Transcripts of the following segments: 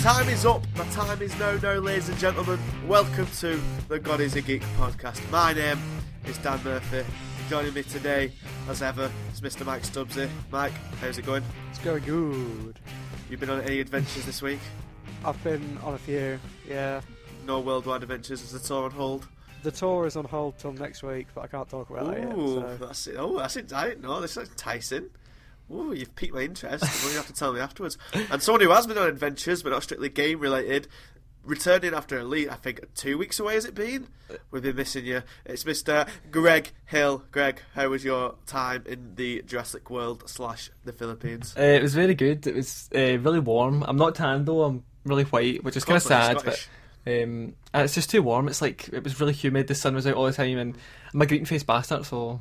time is up. My time is now, ladies and gentlemen. Welcome to the GodisaGeek podcast. My name is Dan Murphy. Joining me today, as ever, is Mr. Mike Stubbsy. Mike, how's it going? It's going good. You've been on any adventures this week? I've been on a few, yeah. No worldwide adventures? Is the tour on hold? The tour is on hold till next week, but I can't talk about that yet. So. That's it. Oh, that's it. I didn't know. This is enticing. Oh, you've piqued my interest. Well, you have to tell me afterwards. And someone who has been on adventures, but not strictly game related, returning after at least, I think, 2 weeks away has it been? We've been missing you. It's Mr. Greg Hill. Greg, how was your time in the Jurassic World / the Philippines? It was very good. It was really warm. I'm not tan though. I'm really white, which is kind of sad. But and it's just too warm. It's like it was really humid. The sun was out all the time, and I'm a green faced bastard. So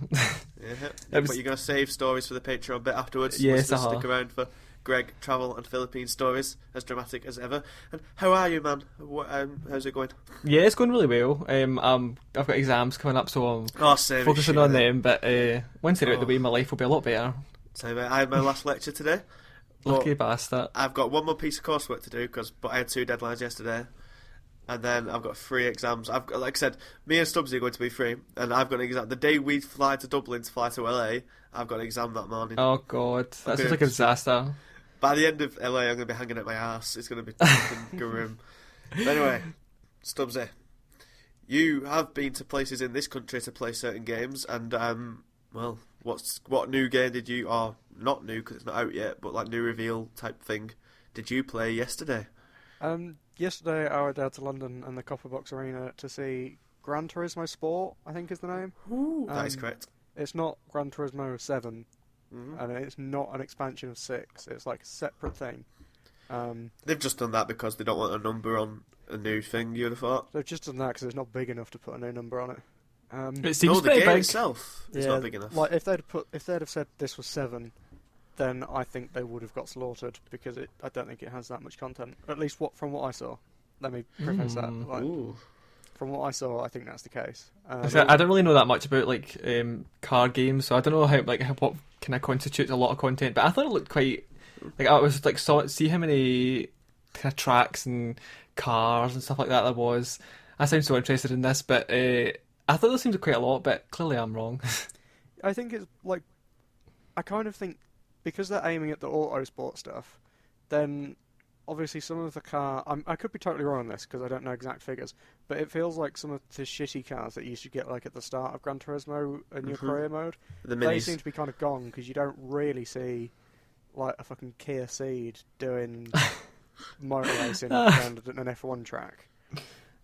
but you're gonna save stories for the Patreon bit afterwards. Yes, Stick around for Greg travel and Philippine stories, as dramatic as ever. And how are you, man? How's it going? Yeah, it's going really well. I've got exams coming up, so I'm focusing on them. But once they're out the way, my life will be a lot better. So I had my last lecture today. Lucky bastard. I've got one more piece of coursework to do but I had 2 deadlines yesterday. And then I've got 3 exams. I've got, like I said, me and Stubbsy are going to be free, and I've got an exam. The day we fly to Dublin to fly to LA, I've got an exam that morning. Oh God, that sounds like a disaster. By the end of LA, I'm going to be hanging at my ass. It's going to be fucking grim. But anyway, Stubbsy, you have been to places in this country to play certain games, and well, what new game did you, or not new because it's not out yet, but like new reveal type thing, did you play yesterday? Yesterday I went down to London and the Copper Box Arena to see Gran Turismo Sport, I think is the name. Ooh, that is correct. It's not Gran Turismo 7, and it's not an expansion of 6. It's like a separate thing. They've just done that because they don't want a number on a new thing, you'd have thought. They've just done that because it's not big enough to put a new number on it. It seems the pretty game big. itself is not big enough. Like if they'd have said this was 7, then I think they would have got slaughtered because I don't think it has that much content. At least from what I saw. Let me preface that. Like, from what I saw, I think that's the case. I don't really know that much about like car games, so I don't know what kind of constitutes a lot of content. But I thought it looked quite like I was like see how many kind of tracks and cars and stuff like that there was. I sound so interested in this, but I thought there seemed quite a lot. But clearly I'm wrong. I think it's like I kind of think because they're aiming at the auto sport stuff, then obviously some of the car... I could be totally wrong on this because I don't know exact figures, but it feels like some of the shitty cars that you used to get like at the start of Gran Turismo in your career mode, they seem to be kind of gone because you don't really see like a fucking Kia Ceed doing motor racing around an F1 track.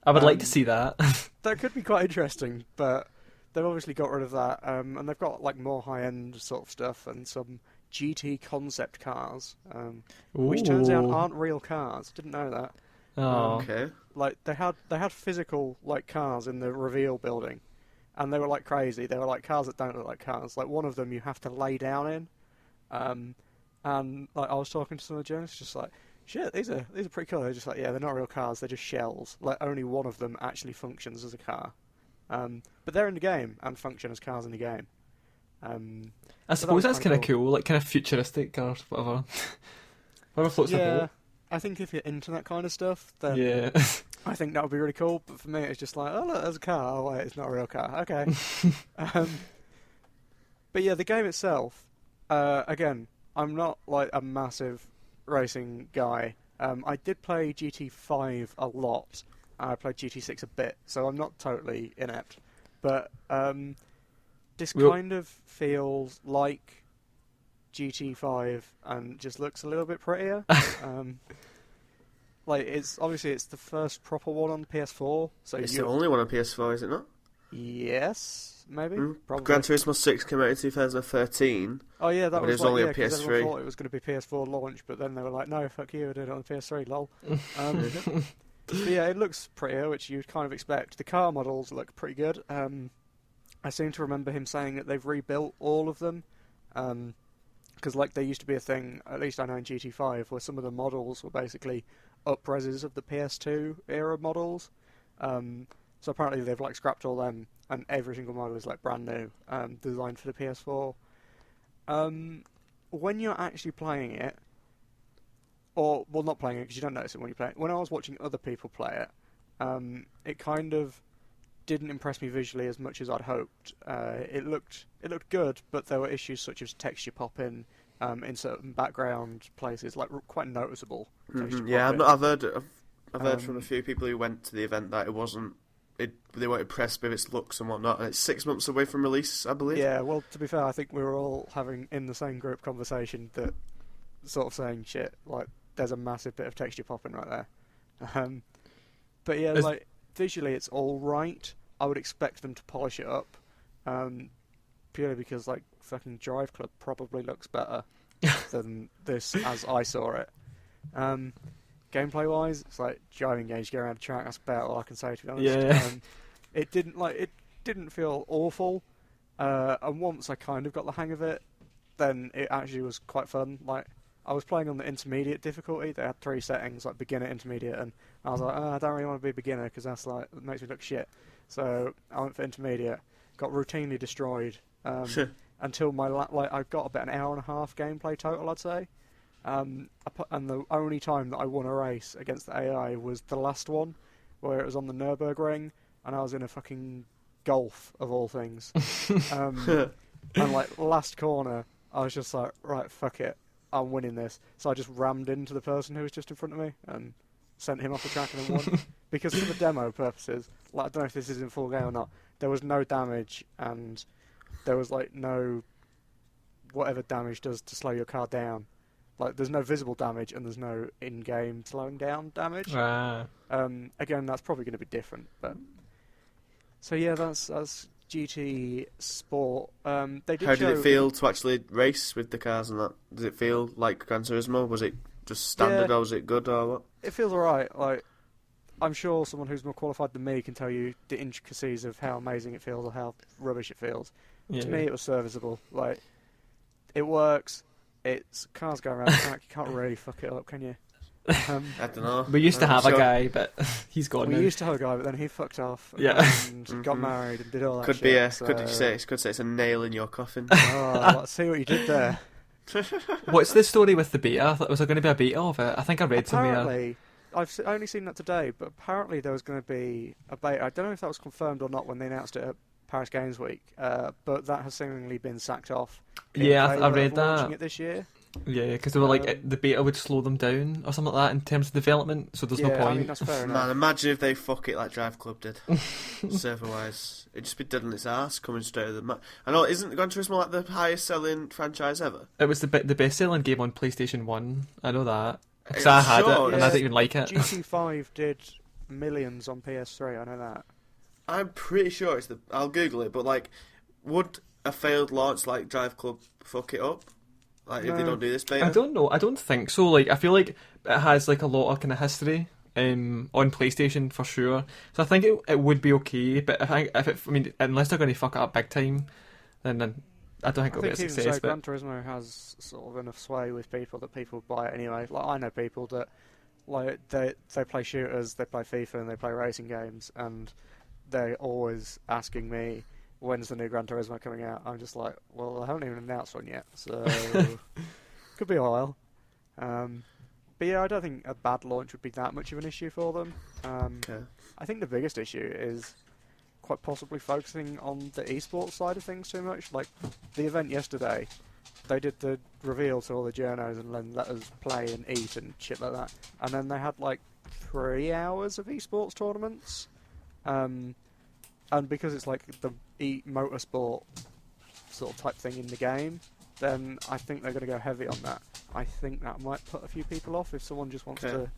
I would like to see that. That could be quite interesting, but they've obviously got rid of that, and they've got like more high-end sort of stuff and some GT concept cars, which turns out aren't real cars. Didn't know that. Oh, okay. Like they had physical like cars in the reveal building, and they were like crazy. They were like cars that don't look like cars. Like one of them you have to lay down in, and like I was talking to some of the journalists, just like, shit, these are pretty cool. They're just like, yeah, they're not real cars. They're just shells. Like only one of them actually functions as a car, but they're in the game and function as cars in the game. I suppose that's kind of cool, like kind of futuristic or whatever. Whatever floats the boat. I think if you're into that kind of stuff, then yeah. I think that would be really cool. But for me, it's just like, oh look, there's a car. Oh wait, it's not a real car. Okay. But yeah, the game itself. Again, I'm not like a massive racing guy. I did play GT5 a lot. I played GT6 a bit, so I'm not totally inept. But this kind of feels like GT5 and just looks a little bit prettier. Like it's the first proper one on PS4. So it's the only one on PS4, is it not? Yes, maybe. Probably. Gran Turismo 6 came out in 2013. Oh yeah, that was only on a PS3. Everyone thought it was going to be PS4 launch, but then they were like, no, fuck you, I did it on the PS3, lol. But yeah, it looks prettier, which you'd kind of expect. The car models look pretty good. I seem to remember him saying that they've rebuilt all of them, because like there used to be a thing, at least I know in GT5, where some of the models were basically up-reses of the PS2 era models. So apparently they've like scrapped all them, and every single model is like brand new, designed for the PS4. When you're actually playing it, or well, not playing it because you don't notice it when you play it. When I was watching other people play it, it kind of didn't impress me visually as much as I'd hoped. It looked good, but there were issues such as texture popping in certain background places, like quite noticeable. Yeah, I've heard from a few people who went to the event that they weren't impressed with its looks and whatnot, and it's 6 months away from release, I believe. Yeah, well, to be fair, I think we were all having in the same group conversation that sort of saying shit like there's a massive bit of texture popping right there. But yeah, like visually it's all right. I would expect them to polish it up, purely because like fucking Drive Club probably looks better than this as I saw it. Gameplay wise, it's like driving games, go around the track. That's about all I can say, to be honest. Yeah. It didn't feel awful, and once I kind of got the hang of it, then it actually was quite fun. Like I was playing on the intermediate difficulty. They had 3 settings, like beginner, intermediate, and I was like, I don't really want to be beginner because that's like it makes me look shit. So I went for intermediate. Got routinely destroyed until I got about an hour and a half gameplay total, I'd say. And the only time that I won a race against the AI was the last one, where it was on the Nürburgring, and I was in a fucking Golf of all things. And like last corner, I was just like, right, fuck it, I'm winning this. So I just rammed into the person who was just in front of me and sent him off the track and then won. Because for the demo purposes, like I don't know if this is in full game or not, there was no damage and there was like no whatever damage does to slow your car down. Like, there's no visible damage and there's no in-game slowing down damage. Again, that's probably going to be different. But so yeah, that's GT Sport. How did it feel to actually race with the cars and that? Did it feel like Gran Turismo? Was it just standard, or was it good, or what? It feels alright. Like, I'm sure someone who's more qualified than me can tell you the intricacies of how amazing it feels or how rubbish it feels. Yeah. To me, it was serviceable. Like, it works. It's cars go around the track. You can't really fuck it up, can you? I don't know. We used to have a guy, but he's gone now. We used to have a guy, but then he fucked off. Yeah. And got married and did all that Could shit. Could say it's a nail in your coffin. Oh, let's see what you did there. What's the story with the beta? Was there going to be a beta of it? I think I read somewhere. Apparently, I've only seen that today, but apparently there was going to be a beta. I don't know if that was confirmed or not when they announced it at Paris Games Week, but that has seemingly been sacked off. Yeah, I read that. Launching it this year. Yeah, because they were like the beta would slow them down or something like that in terms of development. So there's no point. I mean, that's fair enough. Man, imagine if they fuck it like Drive Club did. Server-wise, it'd just be dead on its ass coming straight out of the map. I know, isn't Gran Turismo like the highest-selling franchise ever? It was the best-selling game on PlayStation 1. I know that. Because I had it, and I didn't even like it. GT5 did millions on PS3, I know that. I'm pretty sure it's I'll Google it, but like, would a failed launch like Drive Club fuck it up? Like, if they don't do this beta? I don't know. I don't think so. Like, I feel like it has like a lot of kind of history on PlayStation for sure. So I think it would be okay. But unless they're going to fuck it up big time, then I don't think it'll be a success. So, Gran Turismo has sort of enough sway with people that people buy it anyway. Like, I know people that like they play shooters, they play FIFA, and they play racing games, and they're always asking me, when's the new Gran Turismo coming out? I'm just like, well, I haven't even announced one yet, so could be a while. But yeah, I don't think a bad launch would be that much of an issue for them. Okay. I think the biggest issue is quite possibly focusing on the esports side of things too much. Like, the event yesterday, they did the reveal to all the journos and then let us play and eat and shit like that. And then they had like 3 hours of esports tournaments. And because it's like the motorsport sort of type thing in the game, then I think they're going to go heavy on that. I think that might put a few people off if someone just wants to...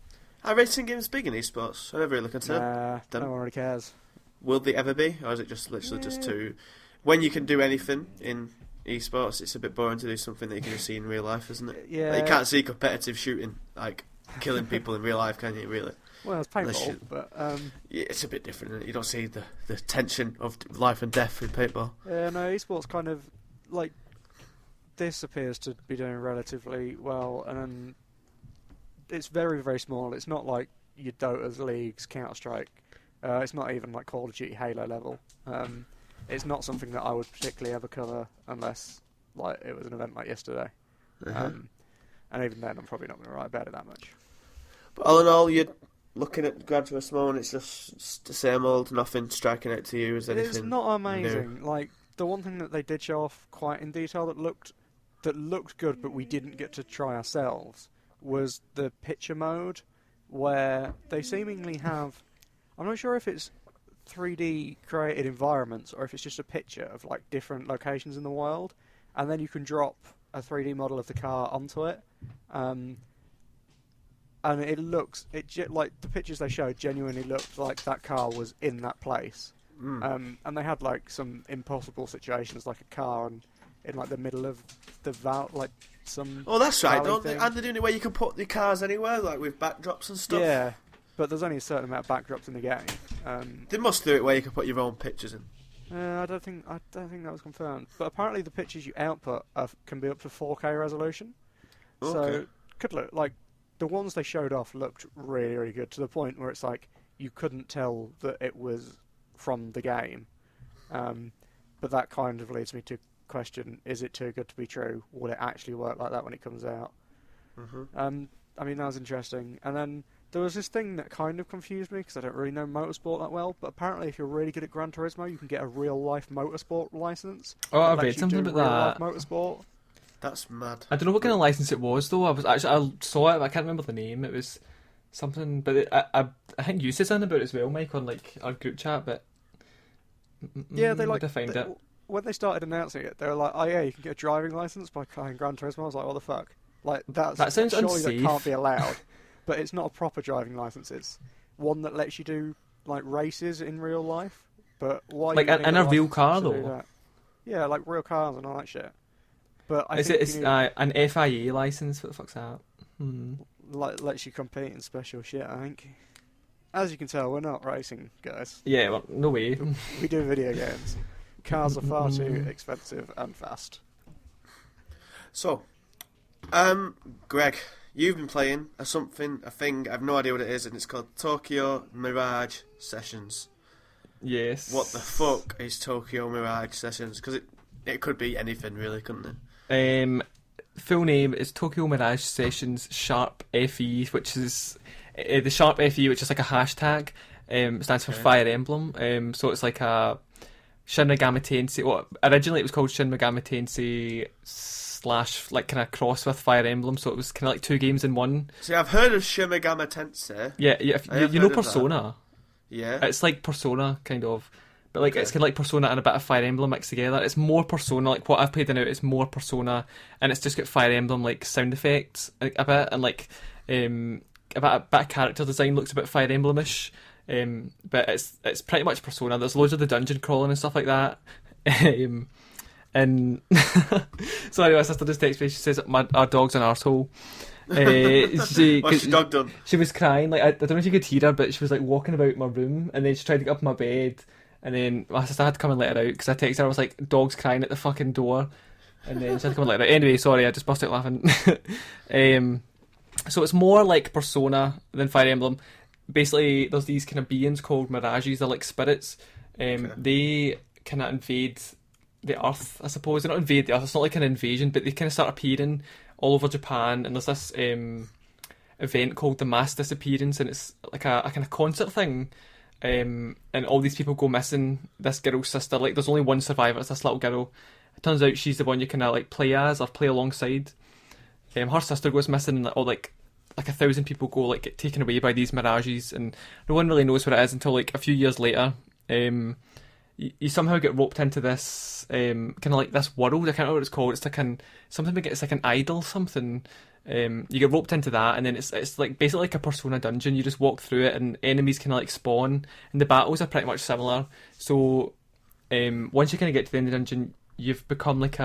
Are racing games big in esports? I never really considered. No one really cares. Will they ever be? Or is it just literally just to... When you can do anything in esports, it's a bit boring to do something that you can just see in real life, isn't it? Yeah. Like, you can't see competitive shooting, like killing people in real life, can you, really? Well, it's paintball, but... Yeah, it's a bit different, isn't it? You don't see the tension of life and death in paintball. Yeah, no, esports kind of... Like, this appears to be doing relatively well, and it's very, very small. It's not like your Dota's, Leagues, Counter-Strike. It's not even like Call of Duty, Halo level. It's not something that I would particularly ever cover unless like it was an event like yesterday. And even then, I'm probably not going to write about it that much. But all in all, you're looking at Gran Turismo and it's just the same old, nothing striking out to you as anything. It's not amazing. New. Like, the one thing that they did show off quite in detail that looked good, but we didn't get to try ourselves, was the picture mode, where they seemingly have... I'm not sure if it's 3D created environments or if it's just a picture of like different locations in the world, and then you can drop a 3D model of the car onto it, and it looks like the pictures they showed genuinely looked like that car was in that place. And they had like some impossible situations, like a car in like the middle of the like some. Oh, that's right. valley Don't they, thing. and they're doing it where you can put the cars anywhere, like with backdrops and stuff. Yeah, but there's only a certain amount of backdrops in the game. They must do it where you can put your own pictures in. I don't think that was confirmed. But apparently the pictures you output can be up to 4K resolution. Okay. So could look like the ones they showed off looked really, really good, to the point where it's like you couldn't tell that it was from the game. But that kind of leads me to question: is it too good to be true? Will it actually work like that when it comes out? I mean, that was interesting. And then there was this thing that kind of confused me because I don't really know motorsport that well. But apparently, if you're really good at Gran Turismo, you can get a real-life motorsport license. Oh, I that read lets you something do about real-life motorsport. That's mad. I don't know what kind of license it was though. I saw it, but I can't remember the name. It was something, but I think you said something about it as well, Mike, on like our group chat. But Yeah, they like defined it. when they started announcing it. They were like, "Oh yeah, you can get a driving license by playing Gran Turismo." I was like, "What the fuck?" Like that sounds surely unsafe. that can't be allowed. But it's not a proper driving license. It's one that lets you do like races in real life. But why? Like you in need a real license car, to do though? that? Yeah, like real cars and all that shit. But I Is think it? It's you need, an FIA license. What the fuck's that? like lets you compete in special shit. I think. As you can tell, we're not racing guys. Yeah, well, no way. We do video games. Cars are far too expensive and fast. So, Greg, you've been playing a thing, I have no idea what it is, and it's called Tokyo Mirage Sessions. Yes. What the fuck is Tokyo Mirage Sessions? Because it could be anything, really, couldn't it? Full name is Tokyo Mirage Sessions Sharp FE, which is the Sharp FE, which is like a hashtag. Stands for Fire Emblem. So it's like a Shin Megami Tensei. Well, originally it was called Shin Megami Tensei / like kind of cross with Fire Emblem. So it was kind of like two games in one. See, I've heard of Shin Megami Tensei. Yeah. You know Persona. Yeah. It's like Persona kind of. But like Okay. it's kind of like Persona and a bit of Fire Emblem mixed together. It's more Persona, like what I've played in it is more Persona, and it's just got Fire Emblem like sound effects a bit, and like a bit of character design looks a bit Fire Emblem-ish. But it's pretty much Persona. There's loads of the dungeon crawling and stuff like that. And so anyway, my sister just texted me. She says our dog's an arsehole. What's your dog done? She was crying. Like I don't know if you could hear her, but she was like walking about my room, and then she tried to get up my bed. And then my sister had to come and let her out because I texted her. I was like, "Dog's crying at the fucking door," and then she had to come and let her out. Anyway, sorry, I just busted out laughing. So it's more like Persona than Fire Emblem. Basically, there's these kind of beings called Mirages. They're like spirits. They kind of invade the Earth, I suppose. They don't invade the Earth. It's not like an invasion, but they kind of start appearing all over Japan. And there's this event called the Mass Disappearance, and it's like a kind of concert thing. And all these people go missing. This girl's sister, like, there's only one survivor. It's this little girl. It turns out she's the one you kind of like play as or play alongside. Her sister goes missing, or like 1,000 people go like get taken away by these mirages, and no one really knows what it is until like a few years later. You somehow get roped into this kind of like this world. I can't remember what it's called. It's like it's like an idol something. You get roped into that, and then it's like basically like a Persona dungeon. You just walk through it, and enemies kind of like spawn, and the battles are pretty much similar. So once you kind of get to the end of the dungeon, you've become like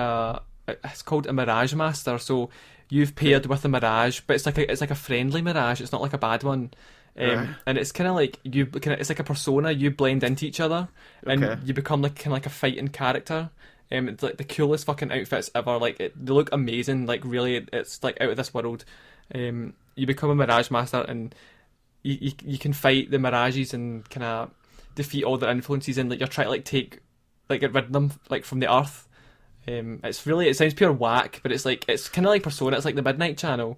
it's called a Mirage Master. So you've paired with a Mirage, but it's like a friendly Mirage. It's not like a bad one. And it's kind of like it's like a Persona. You blend into each other, and you become like kind of like a fighting character. It's like the coolest fucking outfits ever. Like they look amazing. Like really, it's like out of this world. You become a Mirage Master, and you can fight the Mirages and kind of defeat all their influences, and like you're trying to like get rid of them like from the Earth. It's really, it sounds pure whack, but it's kind of like Persona. It's like the Midnight Channel.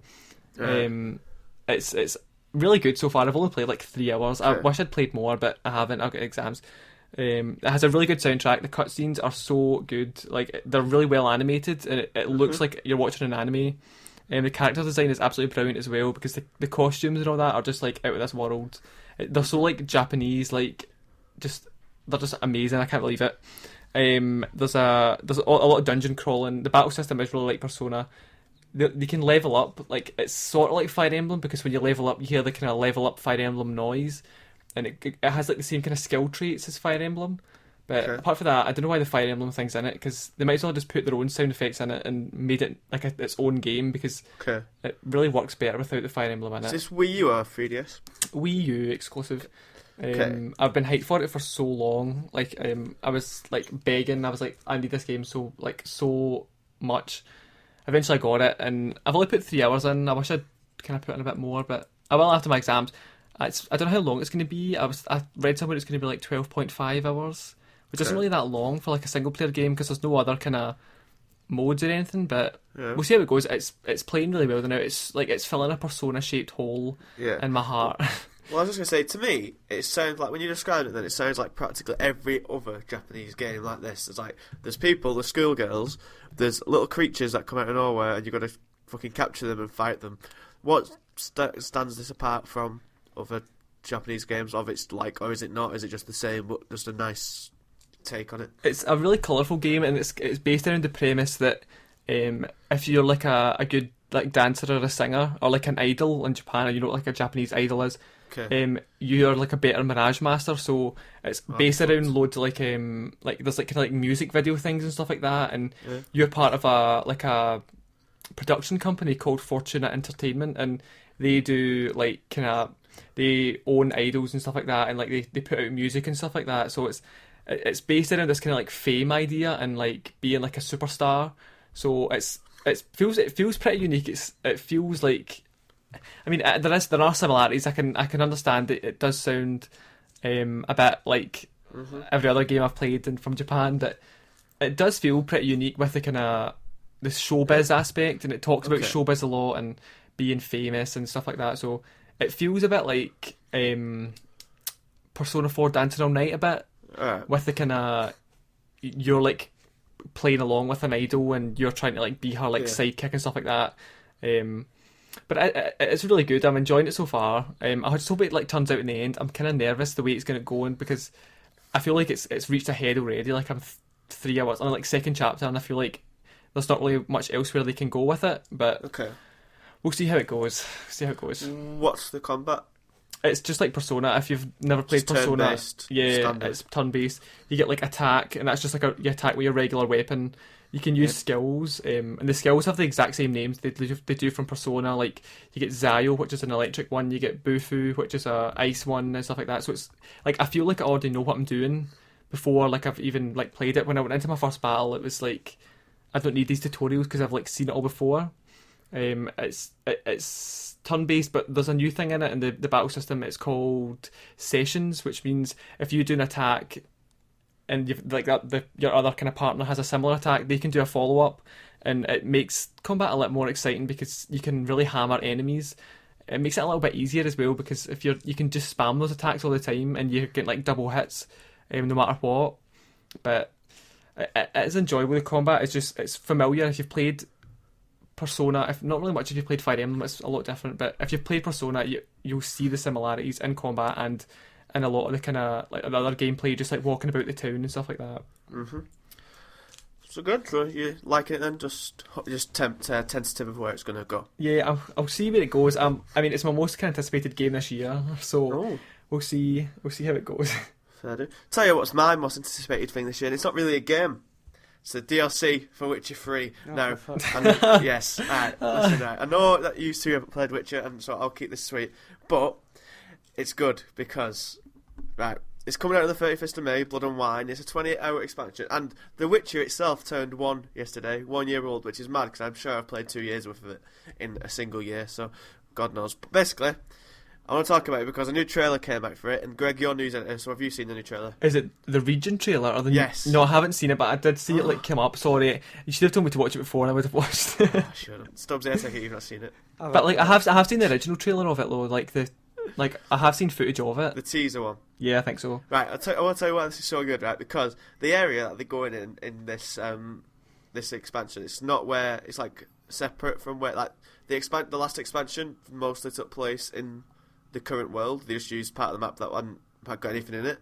It's really good so far. I've only played like 3 hours. I wish I'd played more, but I haven't. I've got exams. It has a really good soundtrack. The cutscenes are so good. Like, they're really well animated, and it looks like you're watching an anime. The character design is absolutely brilliant as well, because the costumes and all that are just like out of this world. They're so like Japanese, like they're just amazing. I can't believe it. There's a lot of dungeon crawling. The battle system is really like Persona. They can level up, like it's sort of like Fire Emblem, because when you level up, you hear the kind of level up Fire Emblem noise, and it has like the same kind of skill traits as Fire Emblem. But apart from that, I don't know why the Fire Emblem thing's in it, because they might as well just put their own sound effects in it and made it like its own game, because it really works better without the Fire Emblem in it. Is this Wii U or 3DS? Wii U exclusive. I've been hyped for it for so long. Like, I was like begging. I was like, I need this game so much. Eventually, I got it, and I've only put 3 hours in. I wish I'd kind of put in a bit more, but I will after my exams. I don't know how long it's going to be. I read somewhere it's going to be like 12.5 hours, which isn't really that long for like a single player game, because there's no other kind of modes or anything. But we'll see how it goes. It's playing really well now. It's filling a Persona shaped hole in my heart. Well, I was just going to say, to me, it sounds like, when you describe it, then it sounds like practically every other Japanese game like this. There's people, there's schoolgirls, there's little creatures that come out of nowhere, and you've got to fucking capture them and fight them. What stands this apart from other Japanese games? Of it's like, or is it not? Is it just the same, but just a nice take on it? It's a really colourful game, and it's based around the premise that if you're like a good like dancer or a singer, or like an idol in Japan, or you know what like a Japanese idol is, you're like a better Mirage Master. So it's based around loads of like there's like kind of like music video things and stuff like that, and you're part of a production company called Fortuna Entertainment, and they do like kind of, they own idols and stuff like that, and like they put out music and stuff like that. So it's based around this kind of like fame idea and like being like a superstar. So it feels pretty unique. It feels like, I mean, there are similarities. I can understand that it does sound a bit like every other game I've played from Japan, but it does feel pretty unique with the kind of the showbiz aspect, and it talks about showbiz a lot and being famous and stuff like that. So it feels a bit like Persona 4 Dancing All Night a bit, with the kind of, you're like playing along with an idol and you're trying to like be her like sidekick and stuff like that. But it's really good. I'm enjoying it so far. I just hope it like turns out in the end. I'm kind of nervous the way it's going to go, because I feel like it's reached a head already. Like, I'm 3 hours on like second chapter, and I feel like there's not really much else where they can go with it. But we'll see how it goes. What's the combat? It's just like Persona. If you've never played Persona, turn-based, standard. It's turn-based. You get like attack, and that's just like you attack with your regular weapon. You can use skills, and the skills have the exact same names they do from Persona. Like, you get Zayo, which is an electric one. You get Bufu, which is a ice one, and stuff like that. So it's like, I feel like I already know what I'm doing before like I've even like played it. When I went into my first battle, it was like, I don't need these tutorials because I've like seen it all before. It's turn-based, but there's a new thing in it in the battle system. It's called Sessions, which means if you do an attack and you've like that, your other kind of partner has a similar attack, they can do a follow-up, and it makes combat a lot more exciting because you can really hammer enemies. It makes it a little bit easier as well, because if you can just spam those attacks all the time and you get like double hits no matter what. But it is enjoyable. The combat is just, it's familiar. If you've played Persona, if not really much, if you played Fire Emblem, it's a lot different. But if you've played Persona, you'll see the similarities in combat and a lot of the kind of like the other gameplay, just like walking about the town and stuff like that. So good. So you like it then? Just tentative of where it's going to go. Yeah, I'll see where it goes. I mean, it's my most kind of anticipated game this year, so we'll see how it goes. Fair do. Tell you what's my most anticipated thing this year, and it's not really a game. It's the DLC for Witcher 3. Yes, listen, I know that you two haven't played Witcher, and so I'll keep this sweet. But it's good because, it's coming out on the 31st of May, Blood and Wine. It's a 28-hour expansion. And The Witcher itself turned 1 yesterday, 1 year old, which is mad because I'm sure I've played 2 years worth of it in a single year, so God knows. But basically, I want to talk about it because a new trailer came out for it, and Greg, your news editor, so have you seen the new trailer? Is it the Region trailer or the? Yes. No, I haven't seen it, but I did see it like come up. Sorry, you should have told me to watch it before, and I would have watched it. I should have. Stubbsy, I take it you've not seen it. But like, I have seen the original trailer of it though. Like I have seen footage of it. The teaser one. Yeah, I think so. Right, I want to tell you why this is so good, right? Because the area that they're going in this this expansion, it's not where it's like separate from where like the last expansion mostly took place in the current world. They just used part of the map that hadn't got anything in it.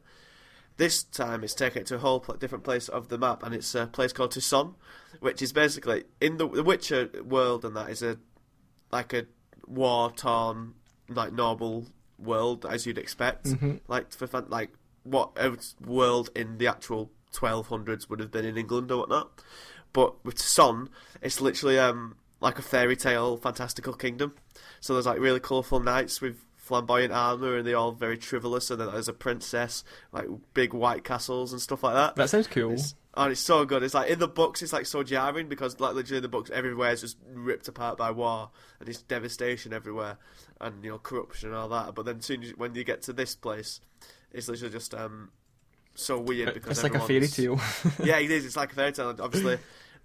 This time it's taken it to a whole different place of the map, and it's a place called Tucson, which is basically in the Witcher world, and that is a war-torn, like normal world as you'd expect, like what a world in the actual 1200s would have been in England or whatnot. But with Tucson, it's literally like a fairy tale, fantastical kingdom. So there's like really colourful knights with flamboyant armour, and they're all very chivalrous, and then there's a princess, like big white castles and stuff like that. That sounds cool. It's so good. It's like in the books, it's like so jarring because like literally in the books, everywhere is just ripped apart by war, and it's devastation everywhere, and corruption and all that. But then when you get to this place, it's literally just so weird because it's like a fairy tale. Yeah, it is. It's like a fairy tale. And obviously,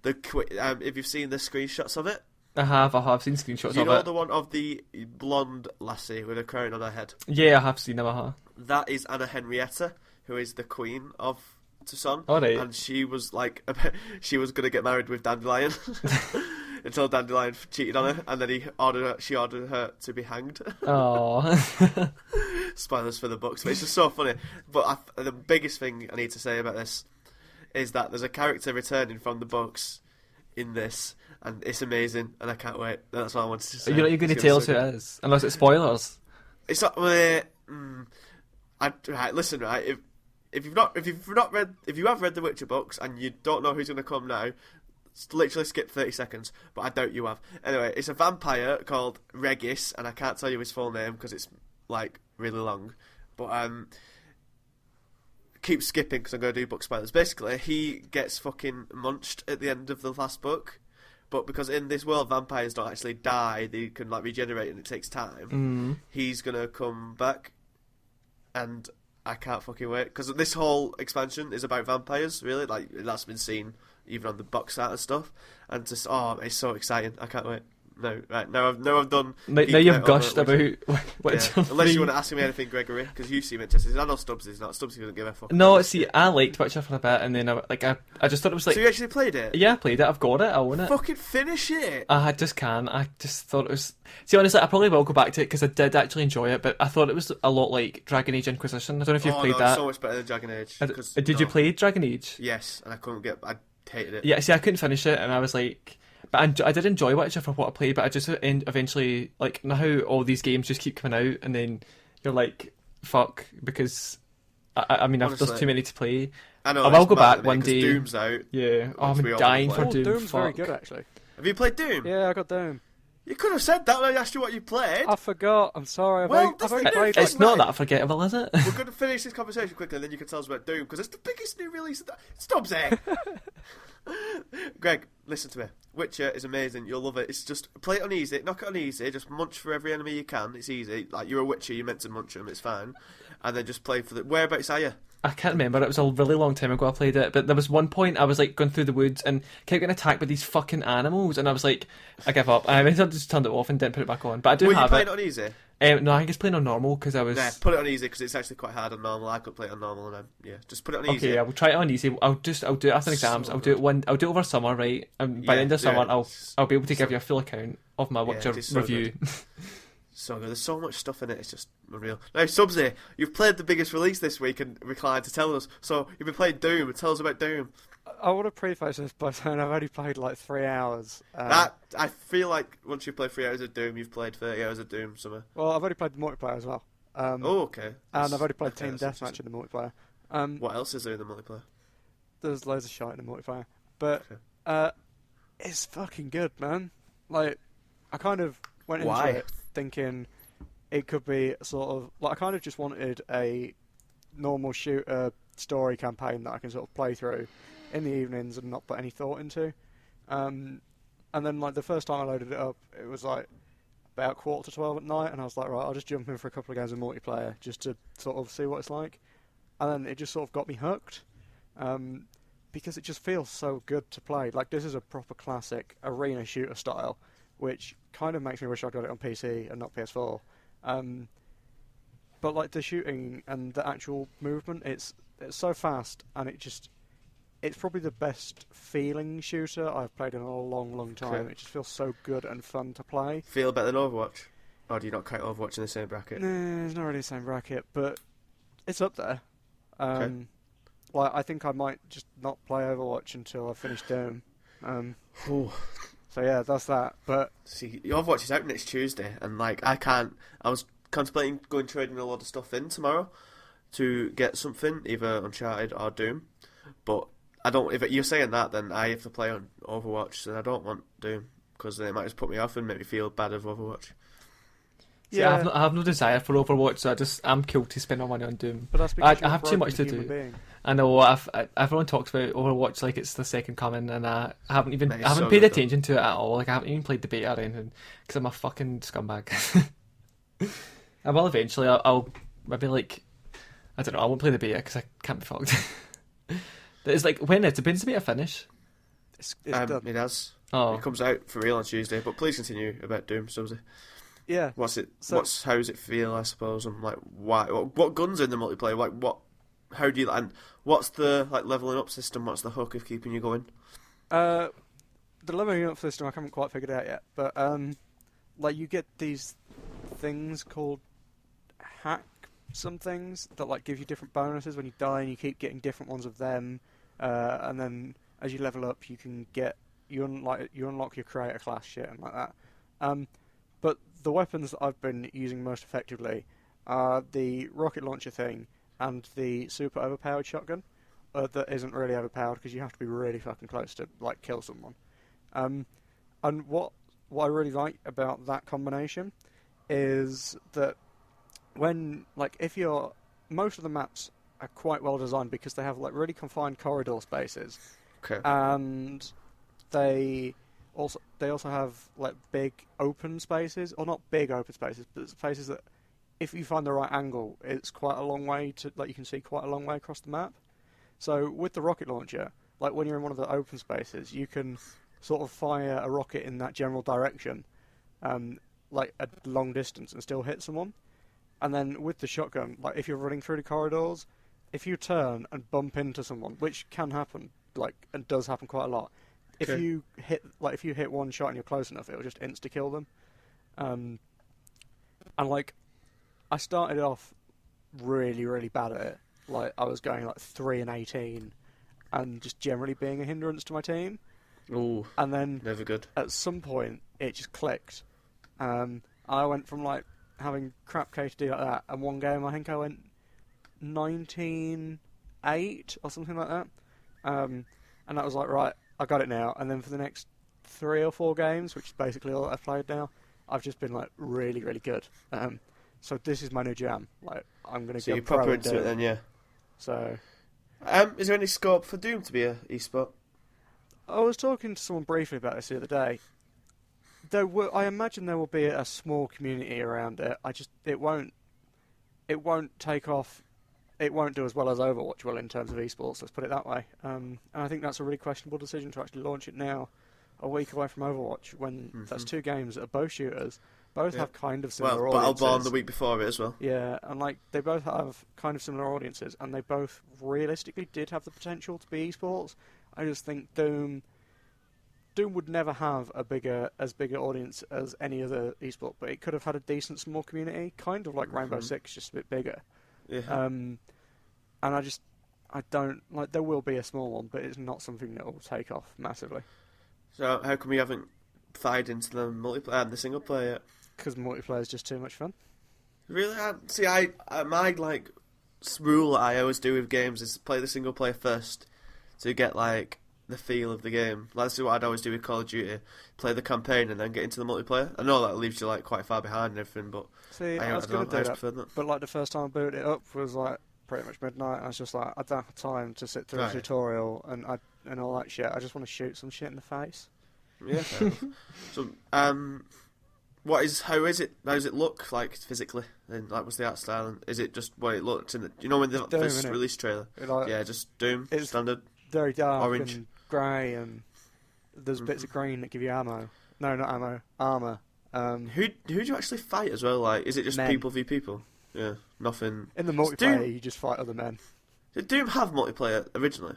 if you've seen the screenshots of it. I have seen screenshots of it. You know the one of the blonde lassie with a crown on her head? Yeah, I have seen them, That is Anna Henrietta, who is the queen of Tucson. Oh, right. And she was like, she was going to get married with Dandelion until Dandelion cheated on her, and then she ordered her to be hanged. Oh. Spoilers for the books, but it's just so funny. But the biggest thing I need to say about this is that there's a character returning from the books in this, and it's amazing, and I can't wait. That's what I wanted to say. You're going to tell us who it is, unless it's spoilers. It's not. Right, listen, right. If you have read the Witcher books and you don't know who's going to come now, literally skip 30 seconds. But I doubt you have. Anyway, it's a vampire called Regis, and I can't tell you his full name because it's like really long. But keep skipping because I'm going to do book spoilers. Basically, he gets fucking munched at the end of the last book. But because in this world vampires don't actually die, they can like regenerate and it takes time. He's gonna come back, and I can't fucking wait because this whole expansion is about vampires. Really, like that's been seen even on the box art and stuff. And just it's so exciting. I can't wait. No, right now I've done. Now you've gushed about Witcher. Yeah. Unless you want to ask me anything, Gregory, because you seem interested. I know Stubbs is not. Stubbs doesn't give a fuck. No, see, I liked Witcher for a bit, and then I just thought it was like. So you actually played it? Yeah, I played it. I've got it. I own it. Fucking finish it. I just can't. I just thought it was. See, honestly, I probably will go back to it because I did actually enjoy it, but I thought it was a lot like Dragon Age Inquisition. I don't know if you've played that. It's so much better than Dragon Age. Did you play Dragon Age? Yes, and I hated it. Yeah, see, I couldn't finish it, and I was like. But I did enjoy Witcher for what I played, but I just eventually, like, now how all these games just keep coming out, and then you're like, fuck, because, I mean, Honestly, there's too many to play. I know, I will go back one day. Doom's out. Yeah, I'm dying for Doom. Doom's fuck. very good, actually. Have you played Doom? Yeah, I got Doom. You could have said that when I asked you what you played. I forgot. I'm sorry. I've that's only the played. It's not that forgettable, is it? We're going to finish this conversation quickly, and then you can tell us about Doom, because it's the biggest new release of that. Stop there! Greg, listen to me. Witcher is amazing. You'll love it. It's just play it on easy, knock it on easy, just munch for every enemy you can. It's easy. Like, you're a Witcher, you're meant to munch them, it's fine. And then just play for the... Whereabouts are you? I can't remember. It was a really long time ago I played it, but there was one point I was like going through the woods and kept getting attacked by these fucking animals, and I was like, I give up. I eventually just turned it off and didn't put it back on. But I do Were have you playing it on easy? No, I think it's playing on normal because I was. Yeah, put it on easy because it's actually quite hard on normal. I could play it on normal, and just put it on easy. Okay, I will try it on easy. I'll do it after exams. I'll do it over summer, right? And by the end of summer, I'll be able to give you a full account of my Witcher review. So good. There's so much stuff in it. It's just unreal. Now, Subsy, you've played the biggest release this week and reclined to tell us. So you've been playing Doom. Tell us about Doom. I want to preface this by saying I've only played like 3 hours. I feel like once you play 3 hours of Doom, you've played 30 hours of Doom somewhere. Well, I've only played the multiplayer as well. Okay. And I've only played Team Deathmatch in the multiplayer. What else is there in the multiplayer? There's loads of shite in the multiplayer. But it's fucking good, man. Like, I kind of went into it thinking it could be sort of... Like, I kind of just wanted a normal shooter story campaign that I can sort of play through in the evenings and not put any thought into. And then, like, the first time I loaded it up, it was like, about 11:45 at night, and I was like, right, I'll just jump in for a couple of games of multiplayer just to sort of see what it's like. And then it just sort of got me hooked, because it just feels so good to play. Like, this is a proper classic arena shooter style, which kind of makes me wish I got it on PC and not PS4. But like the shooting and the actual movement, it's so fast, and it's probably the best feeling shooter I've played in a long, long time. Okay. It just feels so good and fun to play. Feel better than Overwatch? Or do you not count Overwatch in the same bracket? Nah, it's not really the same bracket, but it's up there. Okay. Like, I think I might just not play Overwatch until I finish Doom. Ooh. So yeah, that's that. But See, Overwatch is out next Tuesday, and like I was contemplating going trading a lot of stuff in tomorrow to get something, either Uncharted or Doom. But I don't. If you're saying that, then I have to play on Overwatch, and I don't want Doom because then it might just put me off and make me feel bad of Overwatch. See, I have no desire for Overwatch, so I'm cool to spend my money on Doom. But that's because I have too much to do. Being. I know. Everyone talks about Overwatch like it's the second coming, and I haven't So paid good, attention to it at all. Like, I haven't even played the beta or anything because I'm a fucking scumbag. I will eventually. I'll maybe like, I don't know. I won't play the beta because I can't be fucked. It's like, when it depends the beta finish. It's done. It has. Oh, It comes out for real on Tuesday. But please continue about Doom, Susie. Yeah. How does it feel? I suppose. And like, why? What guns are in the multiplayer? Like, what? How do you? And what's the like leveling up system? What's the hook of keeping you going? The leveling up system I haven't quite figured out yet, but like you get these things called hack some things that like give you different bonuses when you die, and you keep getting different ones of them, and then as you level up, you unlock your creator class shit and like that. But the weapons that I've been using most effectively are the rocket launcher thing and the super overpowered shotgun. That isn't really overpowered because you have to be really fucking close to like kill someone. And what I really like about that combination is that when like most of the maps are quite well designed because they have like really confined corridor spaces. Okay. And they also have like big open spaces, or not big open spaces, but spaces that if you find the right angle, it's quite a long way to like you can see quite a long way across the map. So with the rocket launcher, like when you're in one of the open spaces, you can sort of fire a rocket in that general direction, like a long distance, and still hit someone. And then with the shotgun, like if you're running through the corridors, if you turn and bump into someone, which can happen, like and does happen quite a lot. Okay. If you hit one shot and you're close enough, it'll just insta kill them. And like, I started off really, really bad at it. Like I was going like 3 and 18, and just generally being a hindrance to my team. Ooh. And then Never good. at some point, it just clicked. I went from like having crap KD like that, and one game I think I went 19-8 or something like that. And that was like, right, I got it now. And then for the next 3 or 4 games, which is basically all that I've played now, I've just been like really, really good. So this is my new jam. Like I'm gonna So go you're pro proper and into do it then, yeah. So Is there any scope for Doom to be a esport? I was talking to someone briefly about this the other day. I imagine there will be a small community around it. It won't take off. It won't do as well as Overwatch will in terms of esports. Let's put it that way. And I think that's a really questionable decision to actually launch it now, a week away from Overwatch, when that's 2 games that are both shooters, both have kind of similar audiences. Battleborn the week before it as well. Yeah, and like they both have kind of similar audiences, and they both realistically did have the potential to be esports. I just think Doom would never have as big an audience as any other esport, but it could have had a decent small community, kind of like Rainbow Six, just a bit bigger. Yeah. And I don't like. There will be a small one, but it's not something that will take off massively. So how come we haven't fired into the multiplayer and the single player yet? Because multiplayer is just too much fun. Really? My like rule that I always do with games is play the single player first to get like the feel of the game. That's what I'd always do with Call of Duty: play the campaign and then get into the multiplayer. I know that leaves you like quite far behind and everything, but See, I was going to do that, that. but like the first time I booted it up was like pretty much midnight. And I was just like, I don't have time to sit through a tutorial and all that shit. I just want to shoot some shit in the face. Yeah. Fair enough. So How does it look like physically? And like, what's the art style? And is it just what it looked in the? You know, when the Doom, first innit? release trailer? Like, Just Doom it's standard. very dark Orange. and grey, and there's bits of green that give you ammo. No, not ammo, armour. Who do you actually fight as well? Like, is it just Men. people v people? Yeah, nothing. In the Does multiplayer, Doom- you just fight other men. Did Doom have multiplayer originally?